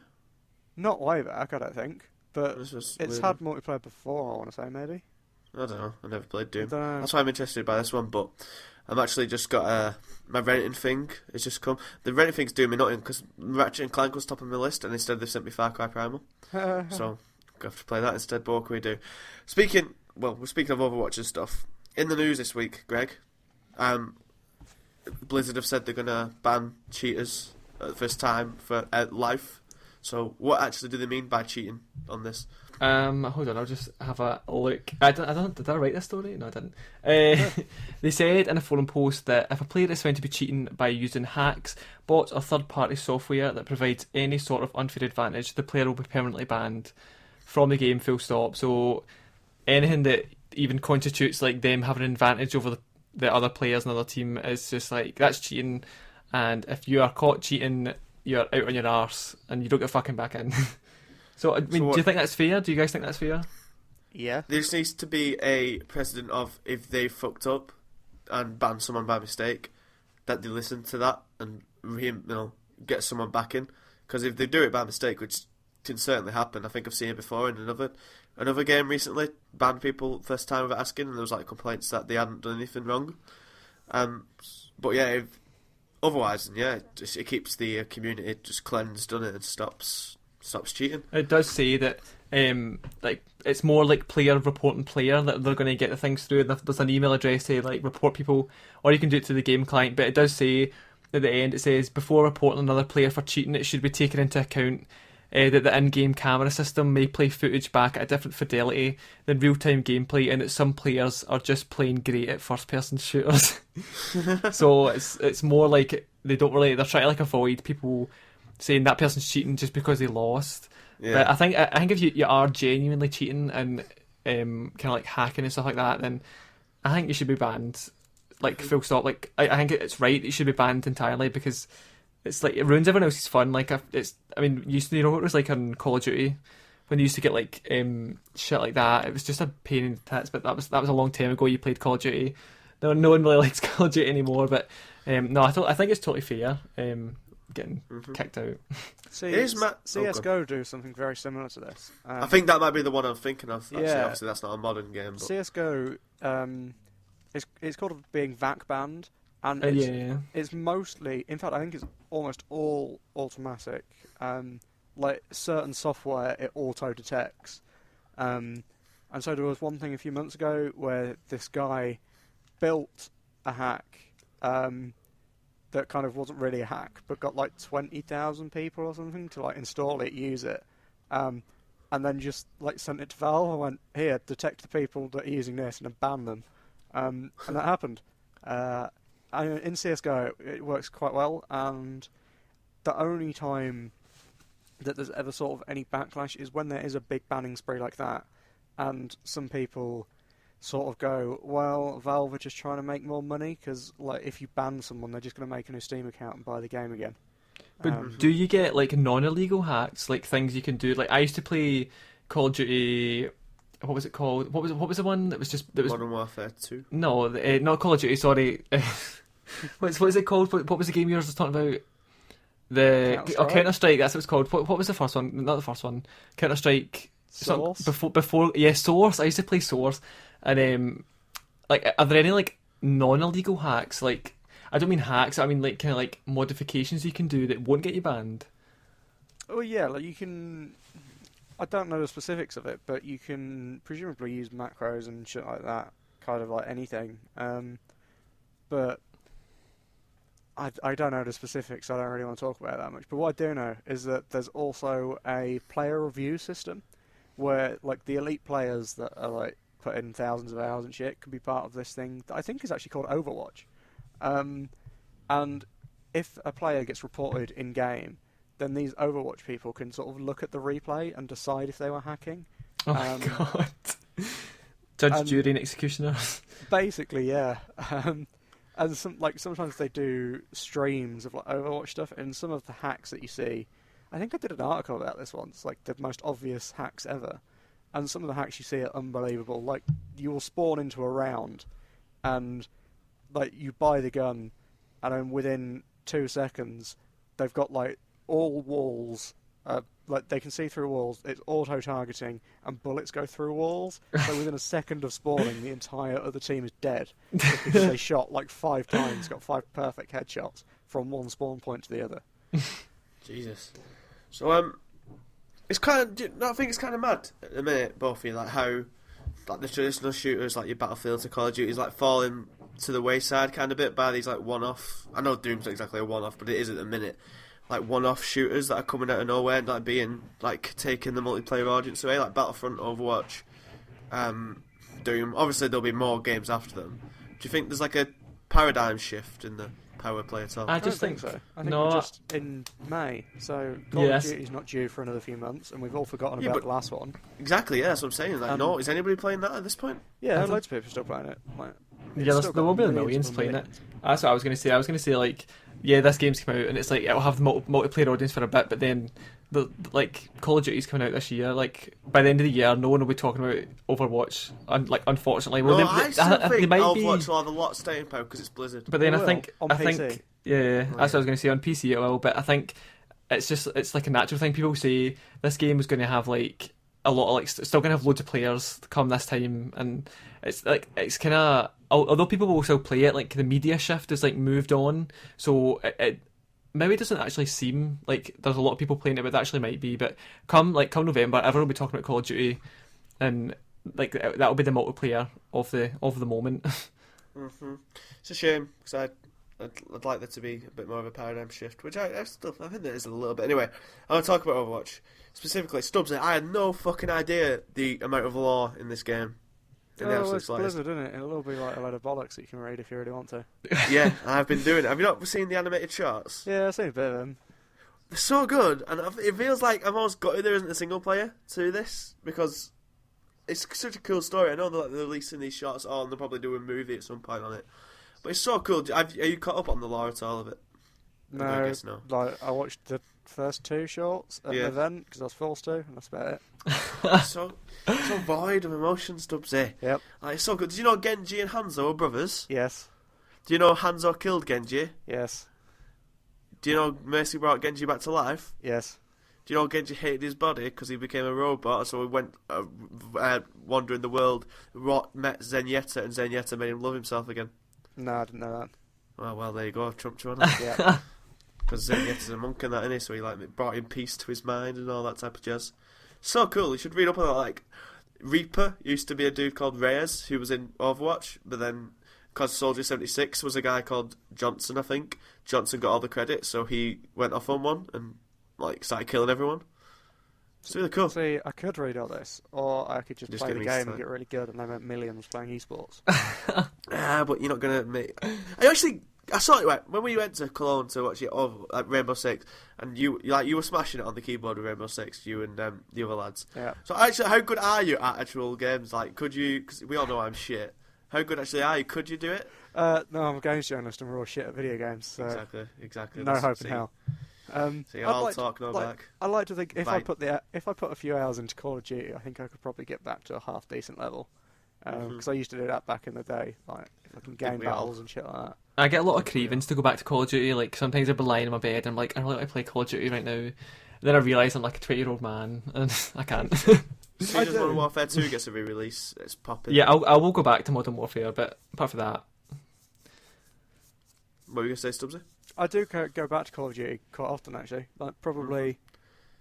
Not way back, I don't think, but This was it's weird. had multiplayer before. I want to say maybe. I don't know. I never played I Doom. don't know. That's why I'm interested by this one. But I'm actually just got my renting thing. It's just come. The renting thing's doing me nothing because Ratchet and Clank was top of my list, and instead they've sent me Far Cry Primal. So I have to play that instead. But what can we do? We're speaking of Overwatch and stuff. In the news this week, Greg, Blizzard have said they're gonna ban cheaters at the first time for life. So what actually do they mean by cheating on this? Hold on, I'll just have a look. Did I write this story? No, I didn't. They said in a forum post that if a player is found to be cheating by using hacks, bots, or third-party software that provides any sort of unfair advantage, the player will be permanently banned from the game. Full stop. So anything that even constitutes like them having an advantage over the other players in the other team is just like that's cheating. And if you are caught cheating, you're out on your arse and you don't get fucking back in. So, I mean, do you think that's fair? Do you guys think that's fair? Yeah. There just needs to be a precedent of if they fucked up and banned someone by mistake, that they listen to that and get someone back in. Because if they do it by mistake, which can certainly happen, I think I've seen it before in another game recently, banned people first time without asking, and there was like complaints that they hadn't done anything wrong. But yeah, otherwise, yeah, it keeps the community just cleansed, doesn't it, and stops cheating. It does say that like it's more like player reporting player that they're going to get the things through. There's an email address to like report people, or you can do it to the game client. But it does say at the end, it says before reporting another player for cheating, it should be taken into account that the in-game camera system may play footage back at a different fidelity than real-time gameplay, and that some players are just plain great at first-person shooters. So it's more like they're trying to like avoid people saying that person's cheating just because they lost. Yeah. But I think if you are genuinely cheating and kind of like hacking and stuff like that, then I think you should be banned. Like full stop. Like I think it's right. You should be banned entirely because it's like it ruins everyone else's fun. Like you used to, what it was like on Call of Duty when you used to get like shit like that. It was just a pain in the tits. But that was a long time ago. You played Call of Duty. No one really likes Call of Duty anymore. But no, I think it's totally fair. Getting kicked out. CSGO do something very similar to this. I think that might be the one I'm thinking of. Actually. Yeah. Obviously, that's not a modern game. But CSGO, it's called being VAC banned, and it's mostly, in fact, I think it's almost all automatic. Like certain software, it auto detects. And so there was one thing a few months ago where this guy built a hack. That kind of wasn't really a hack, but got like 20,000 people or something to like install it, use it, and then just like sent it to Valve and went, here, detect the people that are using this and then ban them, and that happened. And in CSGO it works quite well, and the only time that there's ever sort of any backlash is when there is a big banning spree like that, and some people sort of go, well, Valve are just trying to make more money because, like, if you ban someone, they're just going to make a new Steam account and buy the game again. But do you get like non-illegal hacks, like things you can do? Like I used to play Call of Duty. What was it called? What was the one that was Modern Warfare 2? No, not Call of Duty. Sorry. What is it called? What was the game you were just talking about? Counter-Strike. That's what it's called. What was the first one? Not the first one. Counter-Strike. Source? Before, Source. I used to play Source, and like, are there any like non-illegal hacks? Like, I don't mean hacks. I mean like kind of like modifications you can do that won't get you banned. Oh yeah, like you can. I don't know the specifics of it, but you can presumably use macros and shit like that, kind of like anything. But I don't know the specifics. I don't really want to talk about it that much. But what I do know is that there's also a player review system where like the elite players that are like put in thousands of hours and shit can be part of this thing that I think is actually called Overwatch. And if a player gets reported in game, then these Overwatch people can sort of look at the replay and decide if they were hacking. Oh my god. Judge, jury, and executioner. Basically, yeah. And sometimes they do streams of like Overwatch stuff, and some of the hacks that you see, I think I did an article about this once, like the most obvious hacks ever. And some of the hacks you see are unbelievable. Like, you will spawn into a round, and like you buy the gun, and then within 2 seconds, they've got like all walls. Like they can see through walls. It's auto targeting, and bullets go through walls. So within a second of spawning, the entire other team is dead because they shot like 5 times, got 5 perfect headshots from one spawn point to the other. Jesus. So it's kind of. I think it's kind of mad at the minute, both of you, like how like the traditional shooters, like your Battlefields and Call of Duty, is like falling to the wayside kind of bit by these like one-off. I know Doom's not exactly a one-off, but it is at the minute. Like one-off shooters that are coming out of nowhere and like being like taking the multiplayer audience away, like Battlefront, Overwatch, Doom. Obviously, there'll be more games after them. Do you think there's like a paradigm shift in the power play at all? I just think so. I think no, we're just in May, so Call of Duty's not due for another few months, and we've all forgotten about the last one. Exactly, yeah, that's what I'm saying. Like, no, is anybody playing that at this point? Yeah, loads of people are still playing it. Like, yeah, there will be millions playing it. That's what I was going to say. I was going to say, like, yeah, this game's come out, and it's like it'll have the multiplayer audience for a bit, but then like Call of Duty's coming out this year. Like by the end of the year, no one will be talking about Overwatch. And like, unfortunately, well, I still think Overwatch will have a lot of staying power because it's Blizzard. But then I think PC. Yeah, that's what I was going to say. On PC it will, but I think it's like a natural thing. People say this game is going to have like a lot of like still going to have loads of players come this time, and it's like it's kind of, although people will still play it, like the media shift has like moved on, so it maybe doesn't actually seem like there's a lot of people playing it, but it actually might be. But come November, everyone will be talking about Call of Duty, and like that'll be the multiplayer of the moment. Mm-hmm. It's a shame because I'd like there to be a bit more of a paradigm shift, which I think there is a little bit. Anyway, I want to talk about Overwatch specifically. Stubbsy, I had no fucking idea the amount of lore in this game. It's Blizzard, isn't it? It'll all be like a load of bollocks that you can read if you really want to. Yeah, I've been doing it. Have you not seen the animated charts? Yeah, I've seen a bit of them. They're so good, and it feels like I've almost got there isn't a single player to this, because it's such a cool story. I know they're releasing these shots, and they'll probably do a movie at some point on it. But it's so cool. Are you caught up on the lore at all of it? No, I guess no. Like I watched the first 2 shorts at the event because I was forced to, and that's about it. so void of emotion, Stubbsy. Yep. Like, it's so good. Did you know Genji and Hanzo are brothers? Yes. Do you know Hanzo killed Genji? Yes. Do you know Mercy brought Genji back to life? Yes. Do you know Genji hated his body because he became a robot, so he went wandering the world, met Zenyatta, and Zenyatta made him love himself again? No, I didn't know that. Oh, well, there you go. I've trumped you on it. Yeah. Because Zenyatta's a monk and that, innit? So he like brought him peace to his mind and all that type of jazz. So cool. You should read up on that. Like, Reaper used to be a dude called Reyes who was in Overwatch, but then because Soldier 76 was a guy called Johnson, I think. Johnson got all the credit, so he went off on one and like started killing everyone. It's really cool. See, I could read all this, or I could just play the game and get really good, and I make millions playing esports. But you're not gonna make. I saw it when we went to Cologne to watch it over like Rainbow Six, and you were smashing it on the keyboard with Rainbow Six, you and the other lads. Yeah. So actually, how good are you at actual games? Like, could you? Because we all know I'm shit. How good actually are you? Could you do it? No, I'm a games journalist and we're all shit at video games. So exactly. No hope in hell. So all talk, no back. I like to think if I put a few hours into Call of Duty, I think I could probably get back to a half decent level. Because I used to do that back in the day, like if I can game battles and shit like that. I get a lot of cravings to go back to Call of Duty. Like sometimes I'll be lying in my bed and I'm like, I really want to play Call of Duty right now. And then I realise I'm like a 20-year-old man and I can't. As soon as Modern Warfare 2 gets a re-release, it's popping. Yeah, I will go back to Modern Warfare, but apart from that. What were you going to say, Stubbsy? I do go back to Call of Duty quite often, actually. Like probably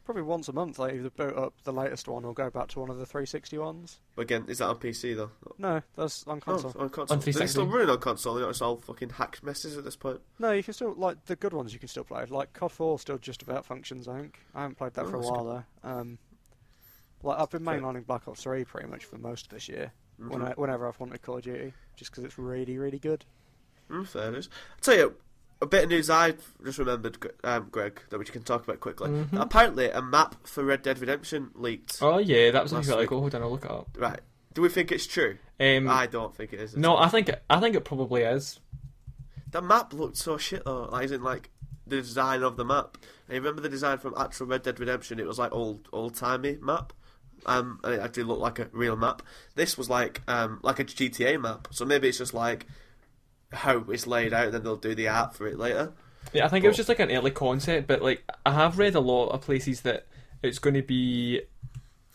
once a month. I either boot up the latest one or go back to one of the 360 ones. Again, is that on PC though? No, that's on console. On console. On 360. Is it still running on console? It's all fucking hacked messes at this point. No, you can still the good ones. You can still play. Like COD 4 still just about functions. I think I haven't played that for a while though. I've been mainlining Black Ops 3 pretty much for most of this year. Whenever I've wanted Call of Duty, just because it's really, really good. Fair enough. I'll tell you, a bit of news I just remembered, Greg, that we can talk about quickly. Apparently, a map for Red Dead Redemption leaked. Oh yeah, that was something like, hold on, I'll look it up. Right. Do we think it's true? I don't think it is. No, I think it probably is. The map looked so shit though. Like, isn't like the design of the map. And you remember the design from actual Red Dead Redemption? It was like old timey map. And it actually looked like a real map. This was like a GTA map. So maybe it's just like how it's laid out, and then they'll do the art for it later. Yeah, I think it was just like an early concept, but like I have read a lot of places that it's going to be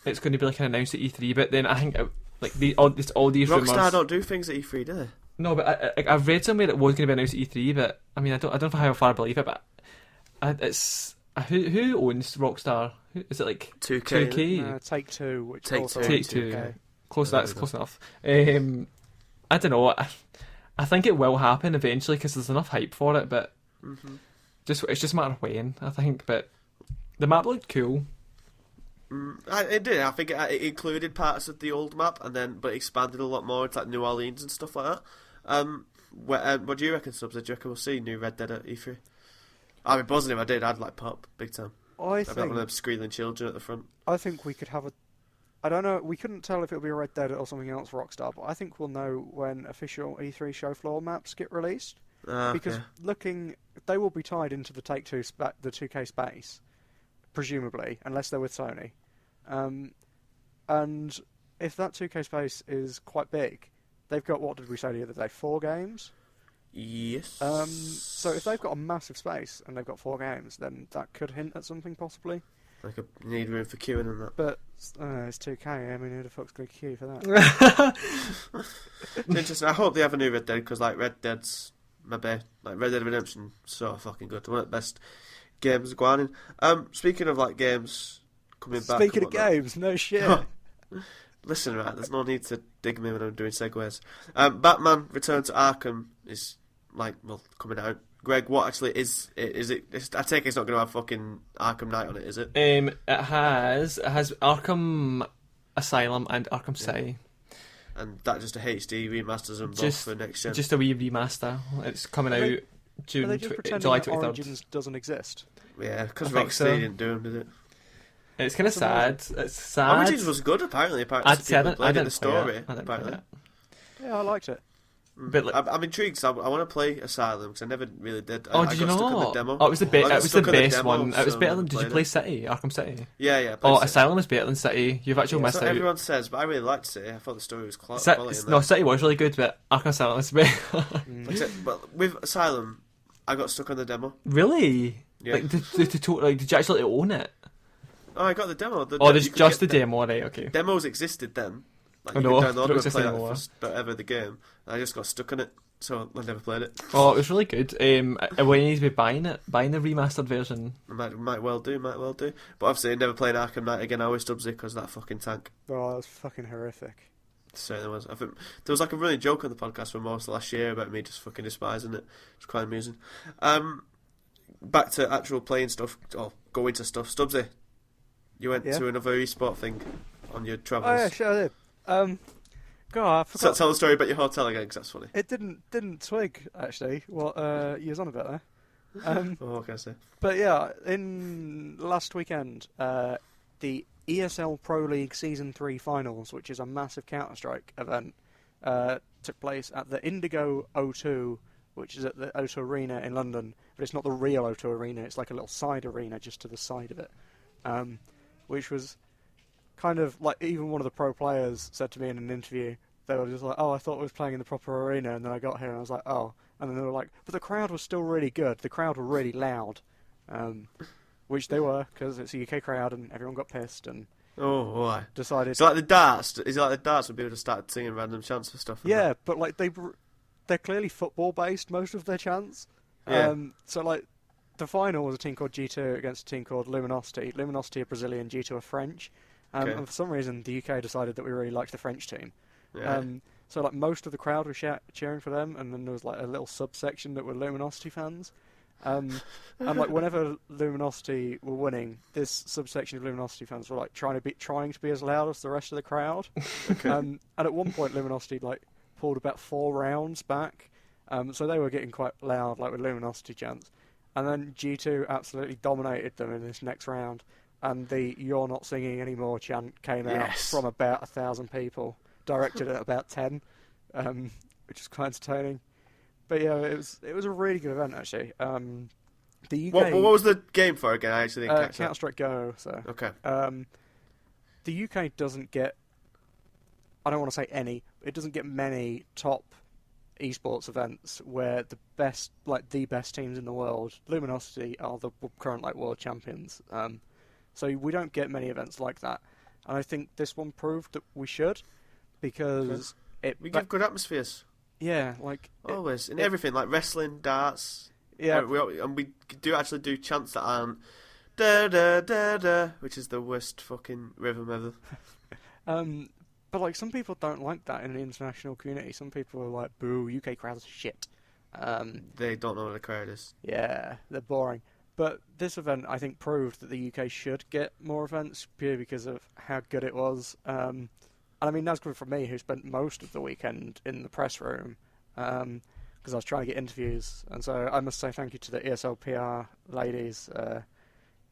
like an announced at E3. But then I think all these Rockstar rumors. don't do things at E3, do they? No, but I've read somewhere it was going to be announced at E3. But I mean, I don't know how far I believe it. But it's who owns Rockstar? Is it like 2K? 2K? Take-Two, which Take-Two. also Take-Two. 2K. Close. That's close enough. I don't know. I think it will happen eventually because there's enough hype for it. But it's just a matter of when, I think. But the map looked cool. It did. I think it included parts of the old map, but expanded a lot more into like New Orleans and stuff like that. What do you reckon, Subs? Do you reckon we'll see new Red Dead at E3? I'd be buzzing if I did. I'd like pop big time. I'd be like one of them squealing children at the front. I think we could have a. I don't know. We couldn't tell if it'll be a Red Dead or something else Rockstar, but I think we'll know when official E3 show floor maps get released. Because they will be tied into the Take-Two the 2K space, presumably, unless they're with Sony. And if that 2K space is quite big, they've got, what did we say the other day, 4 games? Yes. So if they've got a massive space and they've got 4 games, then that could hint at something possibly. Like you need room for queuing and that. But it's 2K. I mean, who the fuck's going to queue for that? It's interesting. I hope they have a new Red Dead because like Red Dead's maybe like Red Dead Redemption so fucking good. One of the best games going on. Speaking of like games coming back. Speaking of games, no shit. Listen, right, there's no need to dig me when I'm doing segues. Batman Return to Arkham is coming out. Greg, what actually is it? I take it's not going to have fucking Arkham Knight on it, is it? It has Arkham Asylum and Arkham City. And that just a HD remasters them both for next gen. Just a wee remaster. It's coming out July 23rd. Origins doesn't exist. Yeah, because I think Rocksteady so. didn't do them, did it? It's kind of sad. It's sad. Origins was good, apparently. I didn't the play story. it. I didn't apparently. play it. Yeah, I liked it. But I'm intrigued because I want to play Asylum because I never really did. Oh, I did you got stuck on the not? demo. Oh, it was the best. I got It was the stuck on best demo, one. It was so better I than. never Did you played play it. City? Arkham City. Yeah. Oh, City. Asylum is better than City. You've actually That's missed what out. everyone says, but I really liked City. I thought the story was quality. No, City was really good, but Arkham Asylum is better. But with Asylum, I got stuck on the demo. Really? Yeah. Like, did you actually own it? Oh, I got the demo. There's just the demo, right? Okay. Demos existed then. Like, I you know, could download they don't them and exist play anymore. that for ever the game. And I just got stuck on it, so I never played it. Oh, it was really good. We need to be buying the remastered version. Might well do. But obviously, never playing Arkham Knight again. I always Stubbsy because that fucking tank. Oh, that was fucking horrific. Certainly was. I think there was like a really joke on the podcast for most of last year about me just fucking despising it. It's quite amusing. Back to actual playing stuff, or going to stuff. Stubbsy, you went to another esport thing on your travels. Oh yeah, sure I did. God, I forgot. Tell the story about your hotel again, because that's funny. It didn't twig actually. What you was on about there. What can I say? But yeah, in last weekend, the ESL Pro League Season 3 Finals, which is a massive Counter-Strike event, took place at the Indigo O2, which is at the O2 Arena in London, but it's not the real O2 Arena, it's like a little side arena just to the side of it, which was kind of like, even one of the pro players said to me in an interview, they were just like, oh, I thought I was playing in the proper arena, and then I got here and I was like, oh, and then they were like, but the crowd was still really good, the crowd were really loud, which they were, because it's a UK crowd and everyone got pissed and why? decided... Is it like the darts? Is it like the darts when people just started singing random chants for stuff? Yeah, but like they're clearly football based, most of their chants. Yeah. So like the final was a team called G2 against a team called Luminosity. Luminosity are Brazilian, G2 are French. Okay. And for some reason the UK decided that we really liked the French team. Yeah. So like most of the crowd was cheering for them, and then there was like a little subsection that were Luminosity fans. And like whenever Luminosity were winning, this subsection of Luminosity fans were like trying to be as loud as the rest of the crowd. Okay. And at one point Luminosity like pulled about 4 rounds back, so they were getting quite loud, like with Luminosity chants. And then G2 absolutely dominated them in this next round, and the "You're not singing anymore" chant came out from about 1,000 people, directed at about 10, which is quite entertaining. But yeah, it was a really good event actually. The UK, what was the game for again? I actually didn't catch that. Counter-Strike Go. So Okay. the UK doesn't get, I don't want to say any, it doesn't get many top esports events where the best teams in the world, Luminosity, are the current world champions. So we don't get many events like that, and I think this one proved that we should, because we give good atmospheres. Yeah, always in everything, like wrestling, darts. Yeah, we do actually do chants that aren't da da da da, which is the worst fucking rhythm ever. But some people don't like that in the international community. Some people are like, "Boo, UK crowds are shit." They don't know what a crowd is. Yeah, they're boring. But this event, I think, proved that the UK should get more events purely because of how good it was. And I mean, that's good for me, who spent most of the weekend in the press room, because I was trying to get interviews. And so I must say thank you to the ESL PR ladies.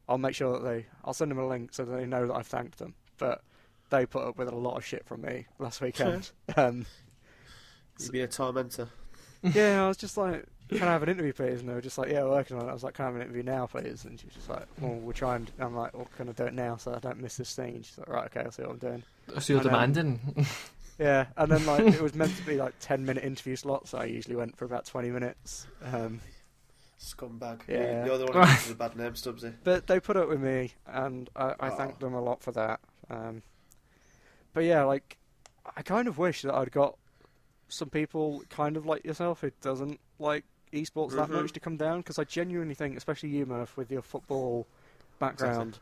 I'll make sure that I'll send them a link so that they know that I've thanked them. But they put up with a lot of shit from me last weekend. You'd be a tormentor. Yeah, I was just like, "Can I have an interview, please?" And they were just like, "Yeah, we're working on it." I was like, "Can I have an interview now, please?" And she was just like, "Well, we're trying." I'm like, "Well, can I do it now so I don't miss this thing?" And she's like, "Right, okay, I'll see what I'm doing." So you're demanding. Yeah, and then it was meant to be 10-minute interview slots. So I usually went for about 20 minutes. Scumbag. Yeah. You're the one who gives the bad name, Stubbsy. But they put up with me, and I thank them a lot for that. But yeah, I kind of wish that I'd got some people kind of like yourself who doesn't like esports that much to come down, because I genuinely think, especially you, Murph, with your football background,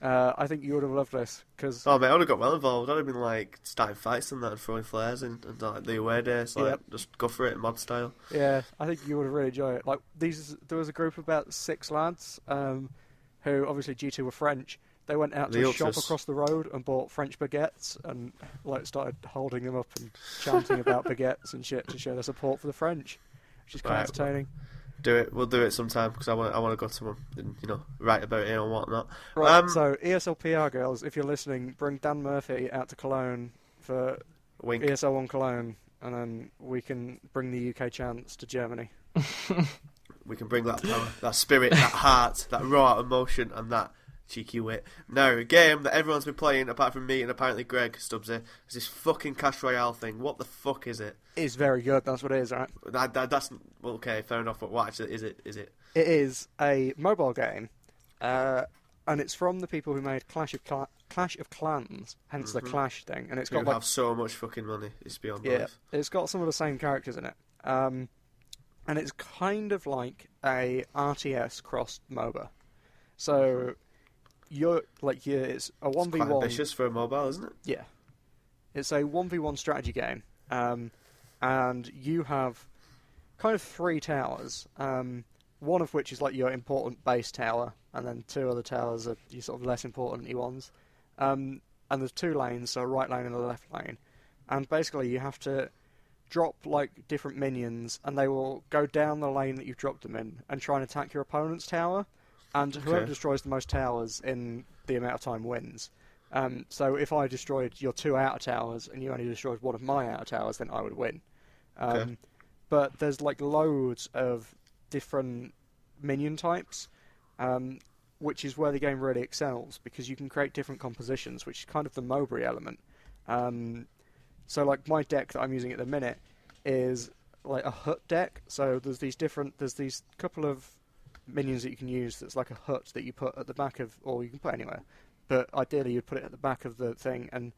I think you would have loved this. Cause oh, mate, I would have got well involved. I'd have been starting fights and that, and throwing flares and the away days, just go for it, mod style. Yeah, I think you would have really enjoyed it. There was a group of about 6 lads, who obviously due to were French. They went out to a shop across the road and bought French baguettes and started holding them up and chanting about baguettes and shit to show their support for the French, which is quite entertaining. Do it. We'll do it sometime, because I want to go to them and write about it and whatnot. Right. So ESL PR girls, if you're listening, bring Dan Murphy out to Cologne for Wink. ESL 1 Cologne, and then we can bring the UK chants to Germany. We can bring that power, that spirit, that heart, that raw emotion, and that cheeky wit. Now, a game that everyone's been playing, apart from me and apparently Greg, Stubbsy, is this fucking Clash Royale thing. What the fuck is it? It's very good, that's what it is, right? That's... Well, okay, fair enough, but what actually is it? It is a mobile game, and it's from the people who made Clash of Clans, hence the Clash thing. And it's got have so much fucking money, it's beyond belief. It's got some of the same characters in it. And it's kind of like a RTS crossed MOBA. So... it's a 1v1. It's quite ambitious for a mobile, isn't it? Yeah. It's a 1v1 strategy game. And you have kind of 3 towers. One of which is your important base tower, and then 2 other towers are your sort of less important ones. And there's 2 lanes, so a right lane and a left lane. And basically you have to drop different minions, and they will go down the lane that you've dropped them in and try and attack your opponent's tower. And whoever destroys the most towers in the amount of time wins. So if I destroyed your 2 outer towers and you only destroyed one of my outer towers, then I would win. But there's loads of different minion types, which is where the game really excels, because you can create different compositions, which is kind of the Mowbray element. So my deck that I'm using at the minute is a hut deck. So there's these couple of minions that you can use that's like a hut that you put at the back of, or you can put anywhere, but ideally you'd put it at the back of the thing, and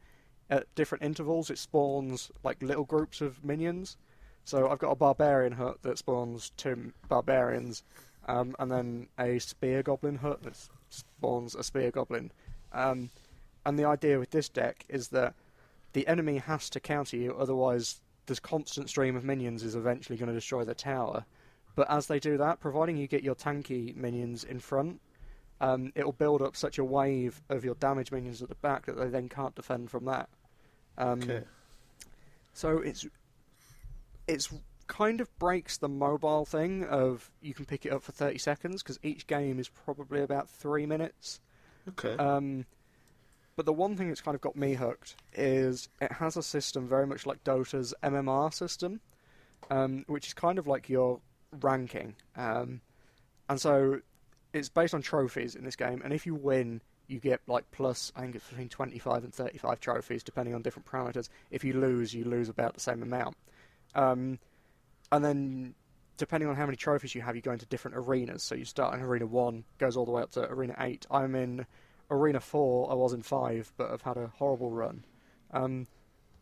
at different intervals it spawns little groups of minions. So I've got a barbarian hut that spawns 2 barbarians, and then a spear goblin hut that spawns a spear goblin. And the idea with this deck is that the enemy has to counter you, otherwise this constant stream of minions is eventually going to destroy the tower. But as they do that, providing you get your tanky minions in front, it'll build up such a wave of your damage minions at the back that they then can't defend from that. So it's kind of breaks the mobile thing of you can pick it up for 30 seconds, because each game is probably about 3 minutes. But the one thing that's kind of got me hooked is it has a system very much like Dota's MMR system, which is kind of like your ranking. And so it's based on trophies in this game, and if you win, you get like plus, I think it's between 25 and 35 trophies, depending on different parameters. If you lose about the same amount. And then, depending on how many trophies you have, you go into different arenas. So you start in Arena 1, goes all the way up to Arena 8. I'm in Arena 4, I was in 5, but I've had a horrible run. And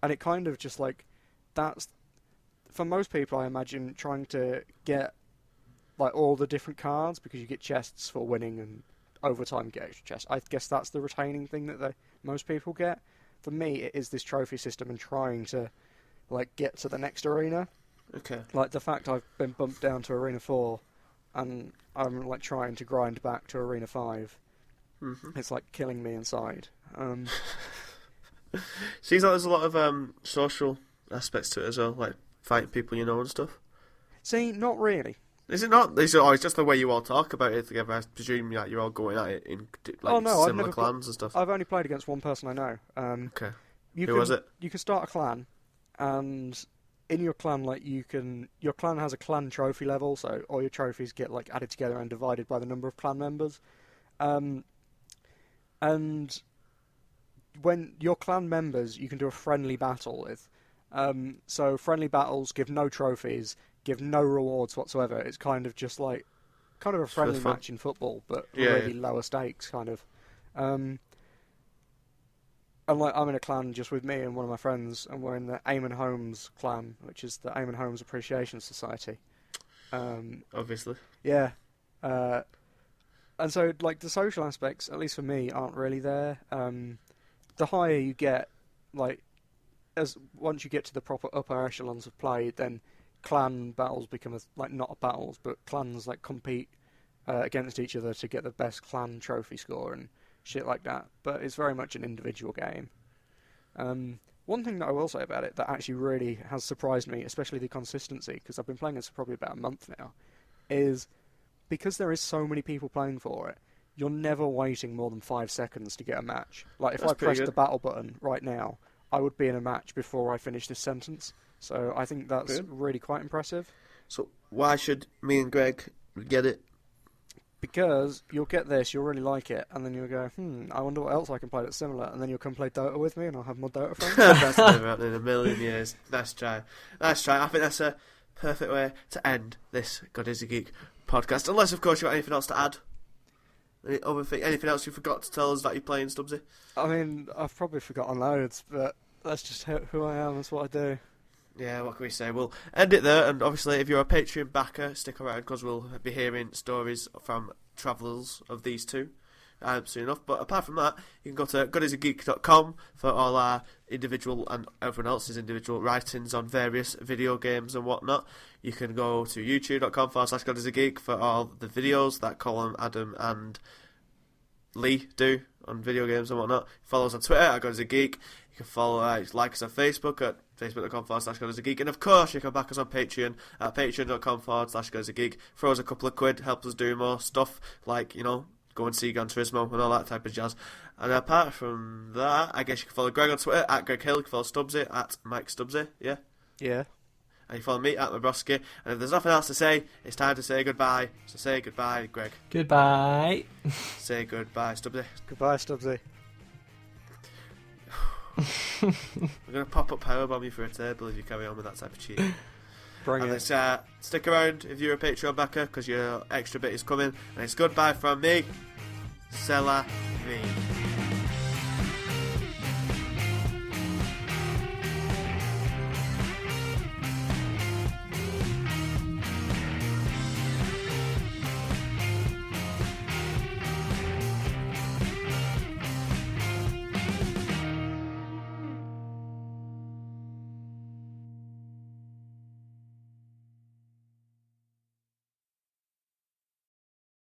it kind of just like, that's, for most people I imagine, trying to get like all the different cards, because you get chests for winning and overtime you get extra chests. I guess that's the retaining thing that most people get. For me, it is this trophy system and trying to like get to the next arena. Okay. Like the fact I've been bumped down to Arena 4 and I'm like trying to grind back to Arena 5. Mm-hmm. It's like killing me inside. Seems like there's a lot of social aspects to it as well, like fighting people you know and stuff. See, not really. Is it not? It's just the way you all talk about it together. I presume that you're all going at it in like similar clans and stuff. I've only played against one person I know. Okay. Who was it? You can start a clan, and in your clan, like your clan has a clan trophy level, so all your trophies get like added together and divided by the number of clan members. And when your clan members, you can do a friendly battle with. So friendly battles give no trophies, give no rewards whatsoever. It's kind of just like a friendly match in football, but really lower stakes, kind of. And like I'm in a clan just with me and one of my friends, and we're in the Eamon Holmes clan, which is the Eamon Holmes Appreciation Society. Obviously. Yeah. And so, like, the social aspects, at least for me, aren't really there. The higher you get, like, once you get to the proper upper echelons of play, then clan battles become not battles, but clans like compete against each other to get the best clan trophy score and shit like that. But it's very much an individual game. One thing that I will say about it that actually really has surprised me, especially the consistency, because I've been playing this for probably about a month now, is because there is so many people playing for it, you're never waiting more than 5 seconds to get a match. Like, if I pressed the battle button right now, I would be in a match before I finish this sentence. So I think that's really quite impressive. So why should me and Greg get it? Because you'll get this, you'll really like it, and then you'll go, I wonder what else I can play that's similar, and then you'll come play Dota with me, and I'll have more Dota friends. That's never happened in a million years. Nice try. I think that's a perfect way to end this GodisaGeek podcast. Unless, of course, you've got anything else to add. Anything else you forgot to tell us that you're playing, Stubbsy? I mean, I've probably forgotten loads, but that's just who I am, that's what I do. Yeah, what can we say? We'll end it there, and obviously if you're a Patreon backer, stick around because we'll be hearing stories from travellers of these two soon enough. But apart from that, you can go to GodisaGeek.com for all our individual and everyone else's individual writings on various video games and whatnot. You can go to youtube.com/GodisaGeek for all the videos that Colin, Adam and Lee do on video games and whatnot. Follow us on Twitter at GodisaGeek. You can follow like us on Facebook at facebook.com/GodisaGeek. And of course, you can back us on Patreon at patreon.com/GodisaGeek. Throw us a couple of quid, help us do more stuff, like, go and see Gran Turismo and all that type of jazz. And apart from that, I guess you can follow Greg on Twitter at Greg Hill. You can follow Stubbsy at Mike Stubbsy, yeah? Yeah. And you follow me at Mabroski. And if there's nothing else to say, it's time to say goodbye. So say goodbye, Greg. Goodbye. Say goodbye, Stubbsy. Goodbye, Stubbsy. We're going to pop up powerbomb you for a table if you carry on with that type of cheating. Bring it. Stick around if you're a Patreon backer, because your extra bit is coming. And it's goodbye from me, C'est la vie.